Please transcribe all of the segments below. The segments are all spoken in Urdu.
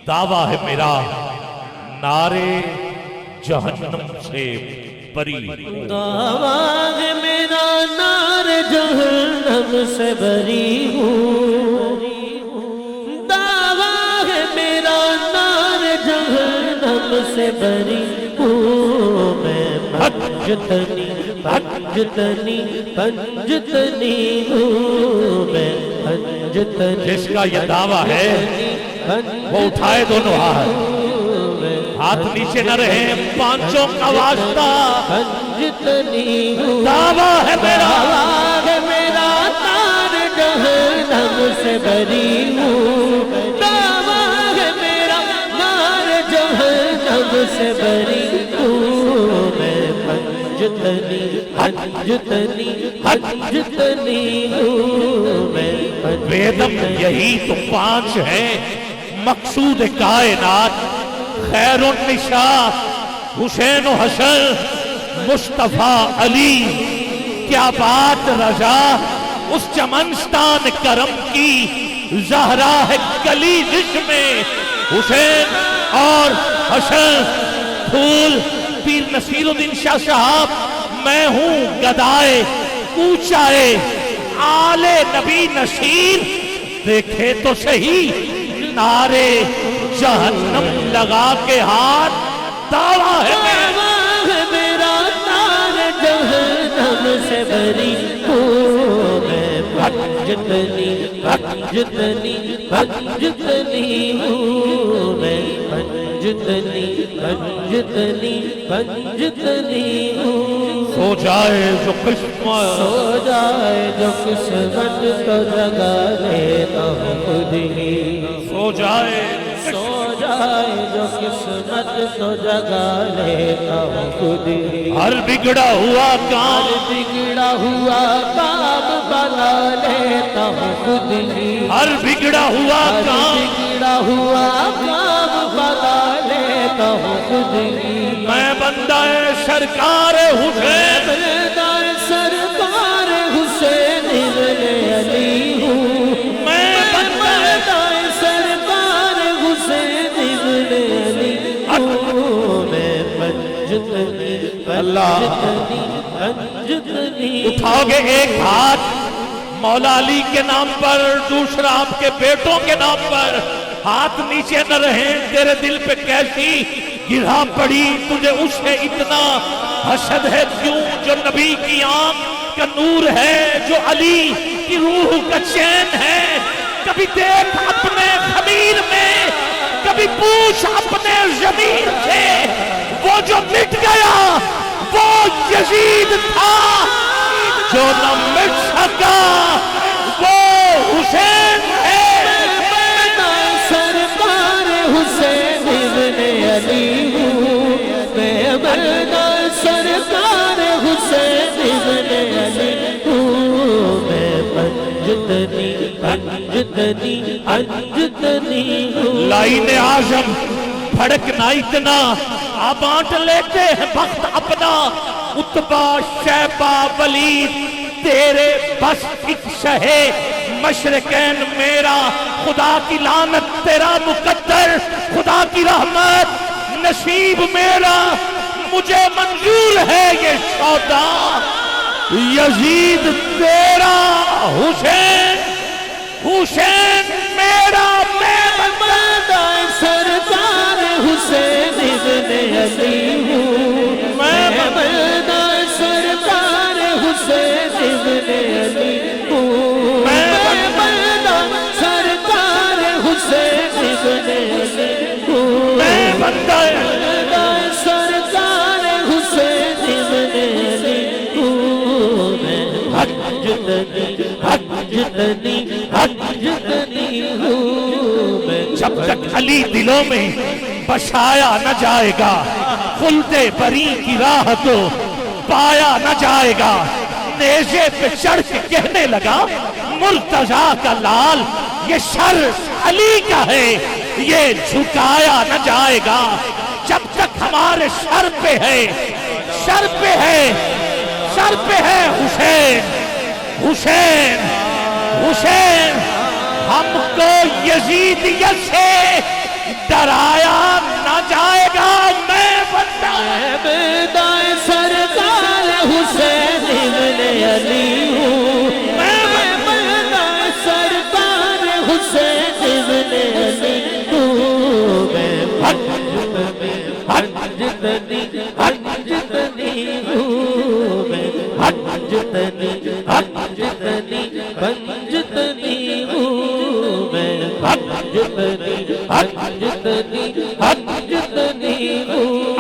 دعویٰ ہے میرا نارے جہنم سے بری ہوں، دعویٰ ہے میرا نار جہنم سے بری ہوں، دعویٰ ہے میرا نار جہنم سے بری ہوں، میں پنجتنی پنجتنی پنجتنی ہوں، میں پنجتنی جس کا یہ دعویٰ ہے وہ اٹھائے دونوں ہاتھ نیچے نہ رہے، پانچوں کا واسطہ پنجتنی ہوں، دعویٰ ہے میرا میرا نار جہنم سے بری ہوں، دعویٰ ہے میرا نار جہنم سے بری ہوں، میں پنجتنی پنجتنی پنجتنی ہوں، میں ویدم یہی تو پانچ ہیں، مقصود کائنات خیر النساء حسین و حسن مصطفیٰ علی، کیا بات رضا اس چمنستان کرم کی، زہرا ہے کلی جس میں حسین اور حسن، پھول پیر نصیر الدین شاہ صاحب، میں ہوں گدائے کوچائے آل نبی نصیر، دیکھے تو صحیح نعرے جہنم لگا کے ہاتھ، دعویٰ ہے میرا نار جہنم سے بری ہوں، میں پنجتنی پنجتنی پنجتنی ہوں، میں پنجتنی پنجتنی پنجتنی ہوں، سو جائے جو قسمت سو جائے جو قسمت تو جگا لیتا ہوں خود ہی، سو جائے سو جائے جو قسمت تو جگا لیتا ہوں خود ہی، ہر بگڑا ہوا کام بگڑا ہوا کام بنا لیتا ہوں خود ہی، ہر بگڑا ہوا کام بگڑا ہوا کام بنا لیتا ہوں خود ہی، میں بندہ سرکار حسین، بندہ سرکار حسین ابن علی ہوں، میں بندہ سرکار حسین ابن علی ہوں، میں پنجتنی پنجتنی پنجتنی، اٹھاؤ گے ایک ہاتھ مولا علی کے نام پر، دوسرا آپ کے بیٹوں کے نام پر، ہاتھ نیچے نہ رہیں، تیرے دل پہ کیسی گرا پڑی، تجھے اس سے اتنا حسد ہے کیوں، جو نبی کی آنکھ کا نور ہے، جو علی کی روح کا چین ہے، کبھی دیکھ اپنے خمیر میں، کبھی پوچھ اپنے ضمیر سے، وہ جو مٹ گیا وہ یزید تھا، جو نہ مٹ سکا وہ حسین ہے، سرکار حسین ابن علی ہوں، میں بندہ سرکار حسین ابن علی ہوں، میں پنجتنی پنجتنی پنجتنی ہوں، لائن اعظم بھڑکنا اتنا، آپ بانٹ لیتے ہیں وقت اپنا، عتبہ شیبہ ولید تیرے بس ایک شہے مشرقین میرا، خدا کی لعنت تیرا مقدر، خدا کی رحمت نصیب میرا، مجھے منظور ہے یہ سودا، یزید تیرا حسین، حسین میرا، میں بندہ سرکار حسین ابن علی ہوں، میں بندہ سرکار حسین ابن علی ہوں، میں بندہ سرکار حسین ابن علی ہوں، میں بندہ سرکار حسین ابن علی ہوں، میں پنجتنی پنجتنی پنجتنی ہوں، میں جب تک علی دلوں میں بسایا نہ جائے گا، خلد بری کی راہ تو پایا نہ جائے گا، نیزے پہ چڑھ کے کہنے لگا مرتضیٰ کا لال، یہ سر علی کا ہے، یہ جھکایا نہ جائے گا، جب تک ہمارے سر پہ ہے، سر پہ ہے، سر پہ ہے حسین، حسین، حسین، ہم کو یزیدیت سے ڈر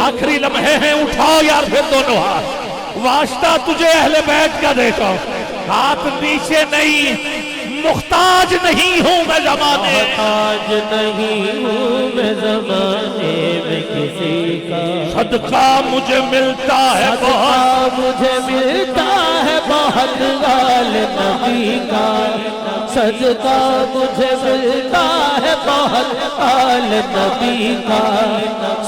آخری لمحے ہیں، اٹھاؤ یار پھر دونوں ہاتھ، واسطہ تجھے اہل بیت کا دیتا ہوں، ہاتھ نیچے نہیں، محتاج نہیں ہوں میں زمانے، محتاج نہیں ہوں میں زمانے میں کسی کا، صدقہ مجھے ملتا ہے بہت، مجھے ملتا ہے بہت آل نبی کا، صدقہ مجھے ملتا ہے بہت آل نبی کا،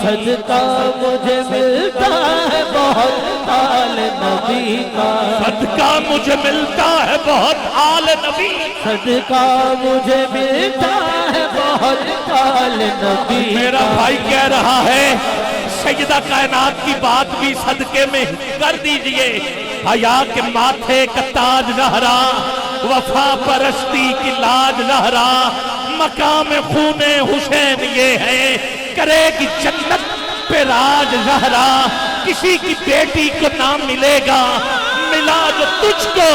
صدقہ مجھے ملتا ہے بہت آل نبی کا، صدقہ مجھے ملتا ہے بہت آل نبی، صدقہ مجھے ملتا ہے بہت آل نبی کا۔ میرا بھائی کہہ رہا ہے سیدہ کائنات کی بات بھی صدقے میں کر دیجئے، حیا کے ماتھے کا تاج زہرا، وفا پرستی کی لاج زہرا، مقام خون حسین یہ ہے، کرے گی جنت پہ راج زہرا، کسی کی بیٹی کو نہ ملے گا ملا جو تجھ کو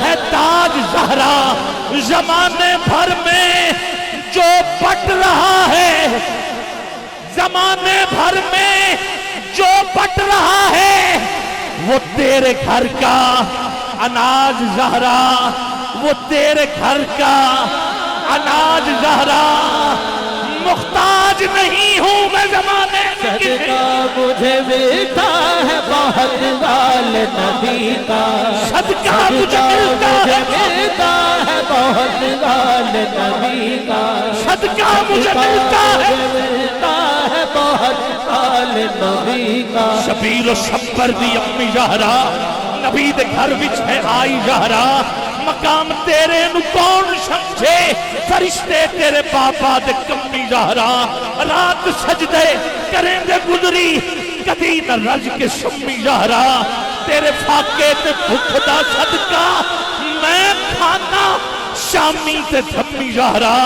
ہے تاج زہرا، زمانے بھر میں جو بٹ رہا ہے، زمانے بھر میں جو بٹ رہا ہے، وہ تیرے گھر کا اناج زہرا، وہ تیرے گھر کا اناج زہرا، محتاج نہیں ہوں میں زمانے میں کسی، صدقہ مجھے ملتا ہے بہت آل نبی کا، صدقہ مجھے ملتا ہے بہت آل نبی کا، صدقہ مجھے ملتا ہے بہت آل نبی کا۔ شبیر و شبر دی امی زہرا، نبی دے گھر وچ ہے آئی زہرا، مقام تیرے نو کون سمجھے، فرشتے تیرے بابا دے کمی زہرا، رات سجدے کریں دے گزری کدی نہ رج کے شمی زہرا، تیرے فاقے تے بھوک دا صدقہ میں کھانا شامی تے دھمی زہرا،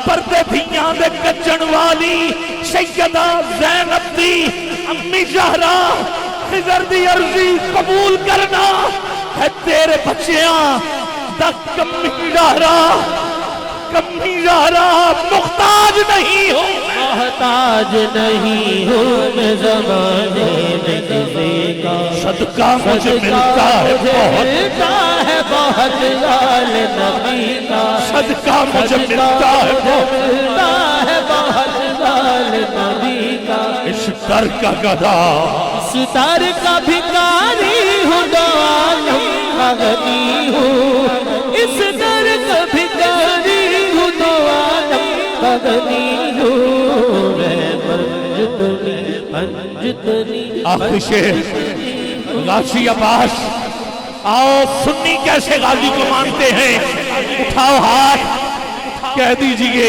پردے دھیاں دے کجن والی سیدہ زینب دی امی زہرا، خضر دی عرضی قبول کرنا ہے تیرے بچیاں دا کمی زہرا، کمی زہرا، محتاج نہیں ہوں، محتاج نہیں ہوں میں زمانے میں کسی کا، صدقہ مجھے ملتا ہے بہت آل نبی کا، صدقہ مجھے ملتا ہے بہت آل نبی کا، اس در کا گدھا، اس در کا بھکاری ہوں دعالم مغنی ہوں، اس در کا بھکاری ہوں دعالم مغنی ہوں، میں پنجتنی آخری شعر غازی عباس، آؤ سنی کیسے غازی کو مانتے ہیں، اٹھاؤ ہاتھ کہہ دیجئے،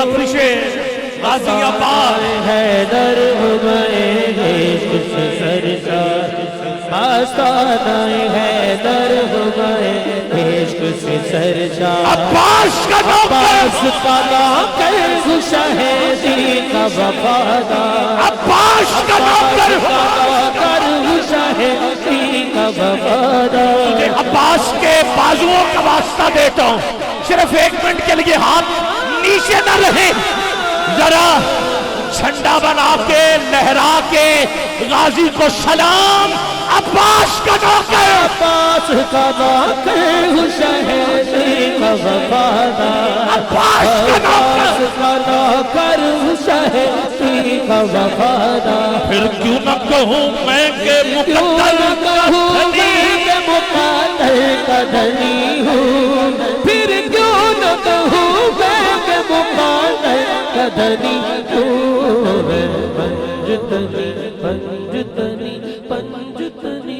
آخری شعر غازی عباس، حیدر ہمیں عشق سے سرشار، آستانہ حیدر ہمیں عشق سے سرشار، عباس کا نوکر، کا نوکر شہیدی کا وفادار، عباس کا نوکر، شہیدی کا وفادار، عباس کے بازوؤں کا واسطہ دیتا ہوں، صرف ایک منٹ کے لیے ہاتھ نیچے نہ رہے، ذرا جھنڈا بنا کے لہرا کے غازی کو سلام، عباس کا نوکر، عباس کا نوکر شہیدی کا وفادار، عباس کا نوکر، کا نوکر شہیدی کا وفادار، پھر کیوں نہ کہوں میں کہ مقدر کا دھنی ہوں، پھر کیوں نہ کہوں میں کہ مقدر کا دھنی ہوں، میں پنجتنی پنجتنی پنجتنی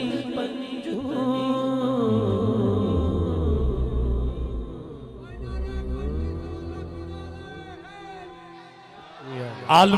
عالم